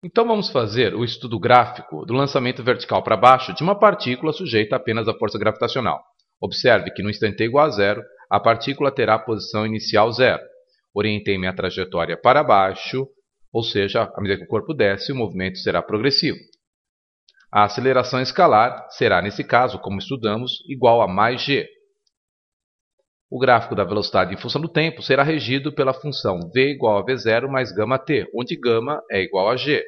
Então vamos fazer o estudo gráfico do lançamento vertical para baixo de uma partícula sujeita apenas à força gravitacional. Observe que no instante t igual a zero, a partícula terá a posição inicial zero. Orientei minha trajetória para baixo, ou seja, à medida que o corpo desce, o movimento será progressivo. A aceleração escalar será, nesse caso, como estudamos, igual a mais g. O gráfico da velocidade em função do tempo será regido pela função v igual a v0 mais γt, onde γ é igual a g.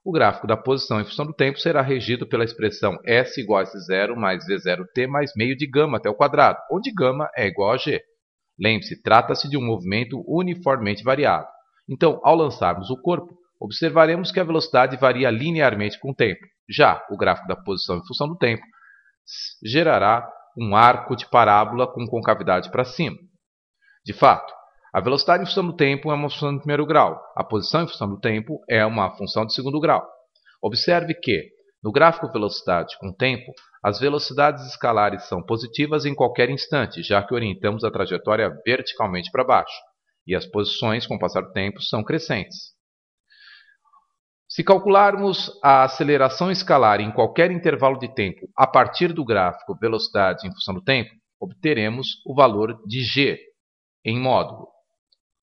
O gráfico da posição em função do tempo será regido pela expressão s igual a s0 mais v0t mais meio de γ até o quadrado, onde γ é igual a g. Lembre-se, trata-se de um movimento uniformemente variado. Então, ao lançarmos o corpo, observaremos que a velocidade varia linearmente com o tempo. Já o gráfico da posição em função do tempo gerará um arco de parábola com concavidade para cima. De fato, a velocidade em função do tempo é uma função de primeiro grau. A posição em função do tempo é uma função de segundo grau. Observe que, no gráfico velocidade com tempo, as velocidades escalares são positivas em qualquer instante, já que orientamos a trajetória verticalmente para baixo, e as posições, com o passar do tempo, são crescentes. Se calcularmos a aceleração escalar em qualquer intervalo de tempo a partir do gráfico velocidade em função do tempo, obteremos o valor de g em módulo,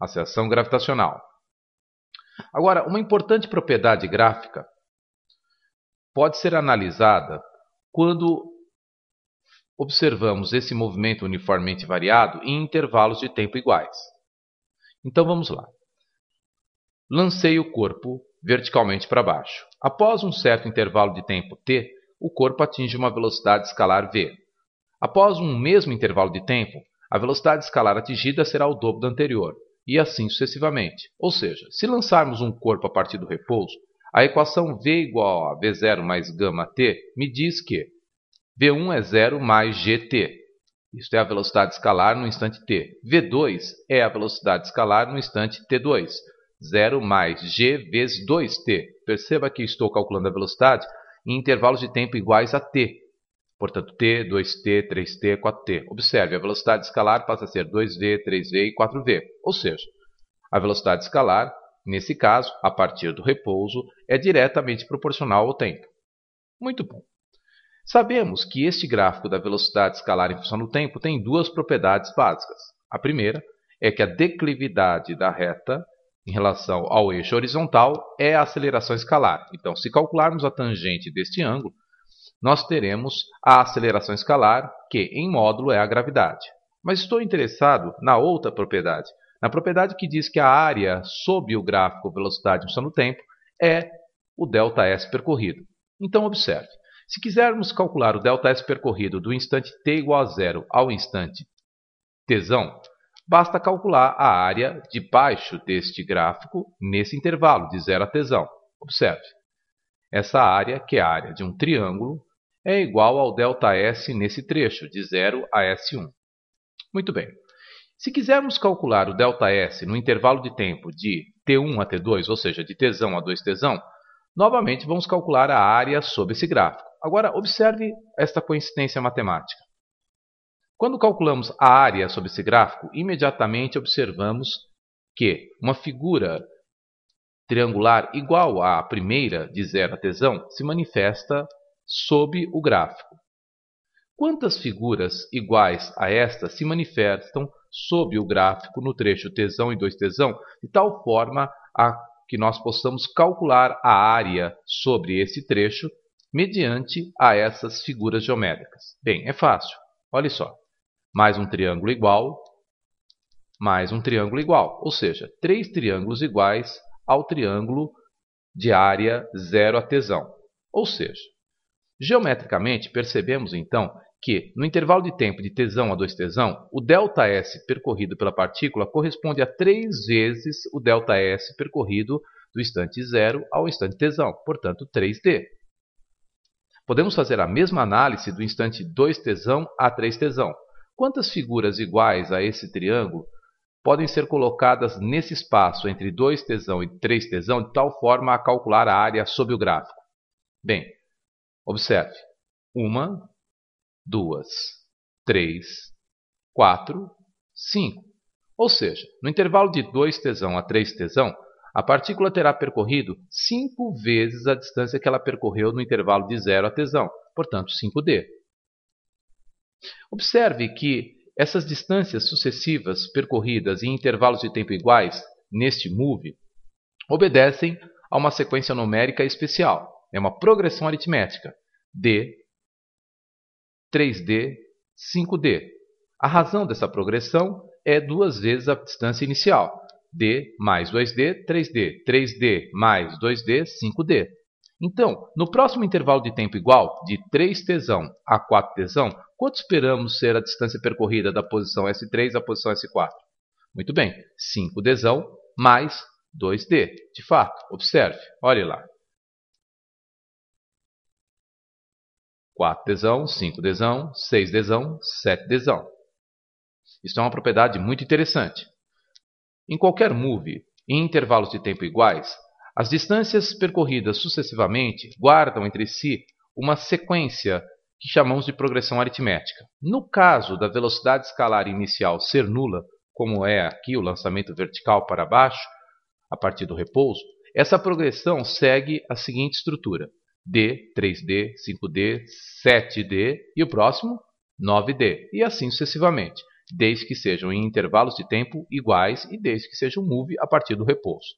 aceleração gravitacional. Agora, uma importante propriedade gráfica pode ser analisada quando observamos esse movimento uniformemente variado em intervalos de tempo iguais. Então vamos lá. Lancei o corpo verticalmente para baixo. Após um certo intervalo de tempo t, o corpo atinge uma velocidade escalar v. Após um mesmo intervalo de tempo, a velocidade escalar atingida será o dobro da anterior, e assim sucessivamente. Ou seja, se lançarmos um corpo a partir do repouso, a equação v igual a v0 mais γt me diz que v1 é 0 mais gt. Isto é a velocidade escalar no instante t. v2 é a velocidade escalar no instante t2. 0 mais g vezes 2t. Perceba que estou calculando a velocidade em intervalos de tempo iguais a t. Portanto, t, 2t, 3t, 4t. Observe, a velocidade escalar passa a ser 2v, 3v e 4v. Ou seja, a velocidade escalar, nesse caso, a partir do repouso, é diretamente proporcional ao tempo. Muito bom. Sabemos que este gráfico da velocidade escalar em função do tempo tem duas propriedades básicas. A primeira é que a declividade da reta em relação ao eixo horizontal é a aceleração escalar. Então, se calcularmos a tangente deste ângulo, nós teremos a aceleração escalar, que em módulo é a gravidade. Mas estou interessado na outra propriedade, na propriedade que diz que a área sob o gráfico velocidade em função do tempo é o ΔS percorrido. Então, observe. Se quisermos calcular o ΔS percorrido do instante t igual a zero ao instante tzão, basta calcular a área debaixo deste gráfico nesse intervalo de 0 a tzão. Observe. Essa área, que é a área de um triângulo, é igual ao ΔS nesse trecho, de 0 a S1. Muito bem. Se quisermos calcular o ΔS no intervalo de tempo de T1 a T2, ou seja, de tzão a 2tζão, novamente vamos calcular a área sob esse gráfico. Agora, observe esta coincidência matemática. Quando calculamos a área sob esse gráfico, imediatamente observamos que uma figura triangular igual à primeira, de 0 a tzão, se manifesta sob o gráfico. Quantas figuras iguais a esta se manifestam sob o gráfico no trecho tzão e 2tζão, de tal forma que nós possamos calcular a área sobre esse trecho mediante a essas figuras geométricas? Bem, é fácil. Olha só. Mais um triângulo igual, mais um triângulo igual. Ou seja, três triângulos iguais ao triângulo de área 0 a tzão. Ou seja, geometricamente percebemos então que no intervalo de tempo de tzão a 2tζão, o ΔS percorrido pela partícula corresponde a 3 vezes o ΔS percorrido do instante 0 ao instante tzão, portanto 3d. Podemos fazer a mesma análise do instante 2tζão a 3tζão. Quantas figuras iguais a esse triângulo podem ser colocadas nesse espaço entre 2tζão e 3tζão de tal forma a calcular a área sob o gráfico? Bem, observe. 1, 2, 3, 4, 5. Ou seja, no intervalo de 2tζão a 3tζão, a partícula terá percorrido 5 vezes a distância que ela percorreu no intervalo de 0 até z, portanto 5d. Observe que essas distâncias sucessivas percorridas em intervalos de tempo iguais, neste move, obedecem a uma sequência numérica especial. É uma progressão aritmética. D, 3D, 5D. A razão dessa progressão é 2 vezes a distância inicial. D mais 2D, 3D. 3D mais 2D, 5D. Então, no próximo intervalo de tempo igual, de 3tζ a 4tζ, quanto esperamos ser a distância percorrida da posição S3 à posição S4? Muito bem, 5dζ mais 2d. De fato, observe, olhe lá. 4dζ, 5dζ, 6dζ, 7dζ. Isso é uma propriedade muito interessante. Em qualquer move, em intervalos de tempo iguais, as distâncias percorridas sucessivamente guardam entre si uma sequência que chamamos de progressão aritmética. No caso da velocidade escalar inicial ser nula, como é aqui o lançamento vertical para baixo, a partir do repouso, essa progressão segue a seguinte estrutura: D, 3D, 5D, 7D e o próximo 9D, e assim sucessivamente, desde que sejam em intervalos de tempo iguais e desde que seja um move a partir do repouso.